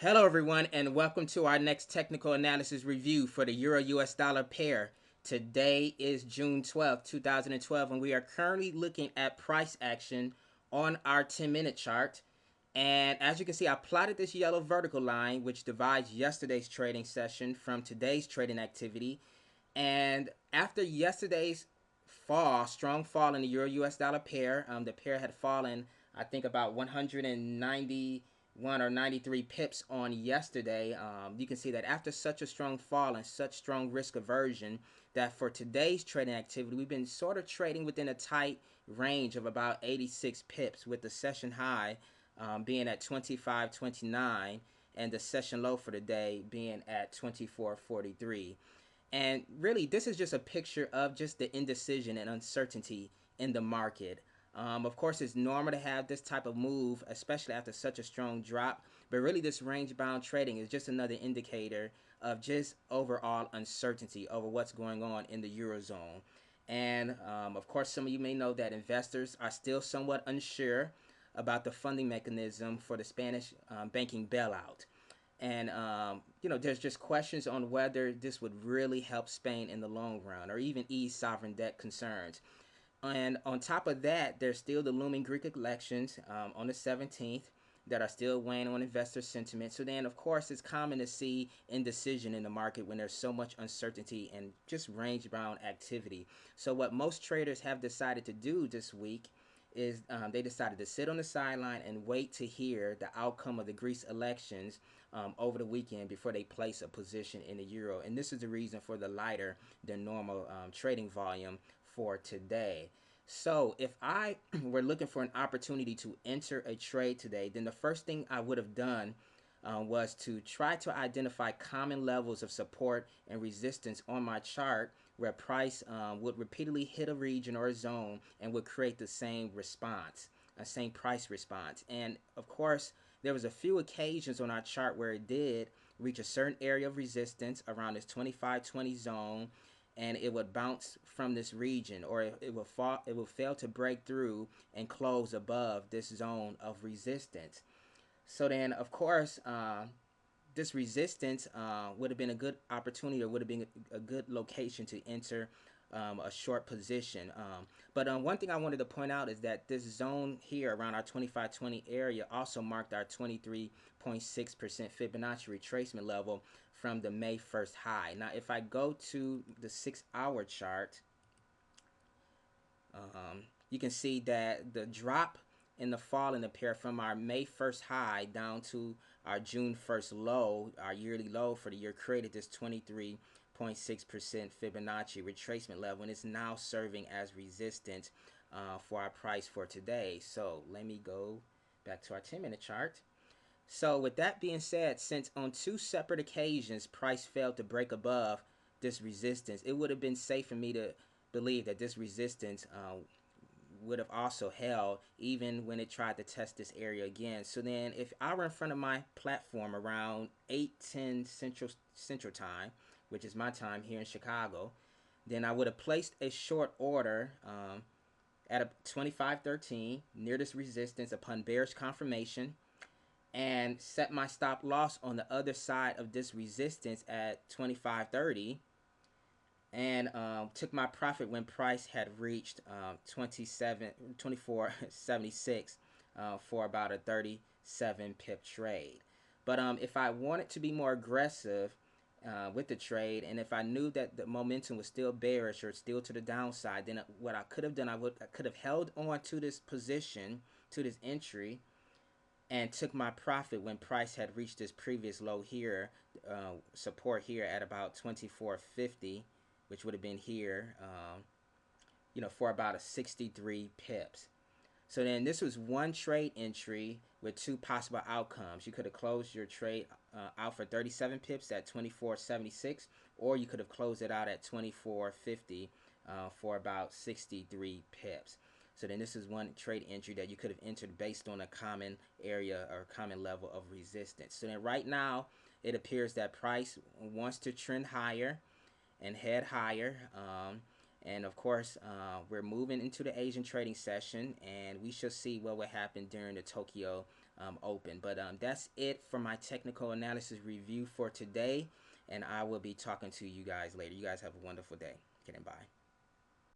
Hello everyone and welcome to our next technical analysis review for the Euro US dollar pair. Today is June 12th, 2012 and we are currently looking at price action on our 10-minute chart. And as you can see, I plotted this yellow vertical line which divides yesterday's trading session from today's trading activity. And after yesterday's strong fall in the Euro US dollar pair, the pair had fallen I think about 191 or 93 pips on yesterday. You can see that after such a strong fall and such strong risk aversion, that for today's trading activity, we've been sort of trading within a tight range of about 86 pips, with the session high being at 25.29 and the session low for the day being at 24.43. And really, this is just a picture of just the indecision and uncertainty in the market. Of course, it's normal to have this type of move, especially after such a strong drop. But really, this range-bound trading is just another indicator of just overall uncertainty over what's going on in the Eurozone. And of course, some of you may know that investors are still somewhat unsure about the funding mechanism for the Spanish banking bailout. And, there's just questions on whether this would really help Spain in the long run or even ease sovereign debt concerns. And on top of that, there's still the looming Greek elections on the 17th that are still weighing on investor sentiment. So then, of course, it's common to see indecision in the market when there's so much uncertainty and just range-bound activity. So what most traders have decided to do this week is they decided to sit on the sideline and wait to hear the outcome of the Greece elections over the weekend before they place a position in the euro. And this is the reason for the lighter than normal trading volume for today. So if I were looking for an opportunity to enter a trade today, then the first thing I would have done was to try to identify common levels of support and resistance on my chart where price would repeatedly hit a region or a zone and would create the same response, a same price response. And of course, there was a few occasions on our chart where it did reach a certain area of resistance around this 25-20 zone, and it would bounce from this region, or it will fail to break through and close above this zone of resistance. So then, of course, this resistance would have been a good opportunity, or would have been a good location to enter a short position. But one thing I wanted to point out is that this zone here around our 25-20 area also marked our 23.6% Fibonacci retracement level from the May 1st high. Now, if I go to the 6-hour chart, you can see that the drop in the fall in the pair from our May 1st high down to our June 1st low, our yearly low for the year, created this 23.6% Fibonacci retracement level, and it's now serving as resistance for our price for today. So let me go back to our 10-minute chart. So with that being said, since on two separate occasions price failed to break above this resistance, it would have been safe for me to believe that this resistance would have also held even when it tried to test this area again. So then if I were in front of my platform around 8:10 Central Time, which is my time here in Chicago, then I would have placed a short order at a 25.13 near this resistance upon bearish confirmation, and set my stop loss on the other side of this resistance at 25.30, and took my profit when price had reached 24.76 for about a 37 pip trade. But if I wanted to be more aggressive with the trade, and if I knew that the momentum was still bearish or still to the downside, then what I could have done, I could have held on to this position, to this entry, and took my profit when price had reached this previous low here, support here at about 24.50, which would have been here, for about a 63 pips. So then this was one trade entry with two possible outcomes. You could have closed your trade out for 37 pips at 24.76, or you could have closed it out at 24.50 for about 63 pips. So then this is one trade entry that you could have entered based on a common area or common level of resistance. So then right now, it appears that price wants to trend higher and head higher. And of course, we're moving into the Asian trading session, and we shall see what will happen during the Tokyo open. But that's it for my technical analysis review for today, and I will be talking to you guys later. You guys have a wonderful day. Okay, bye.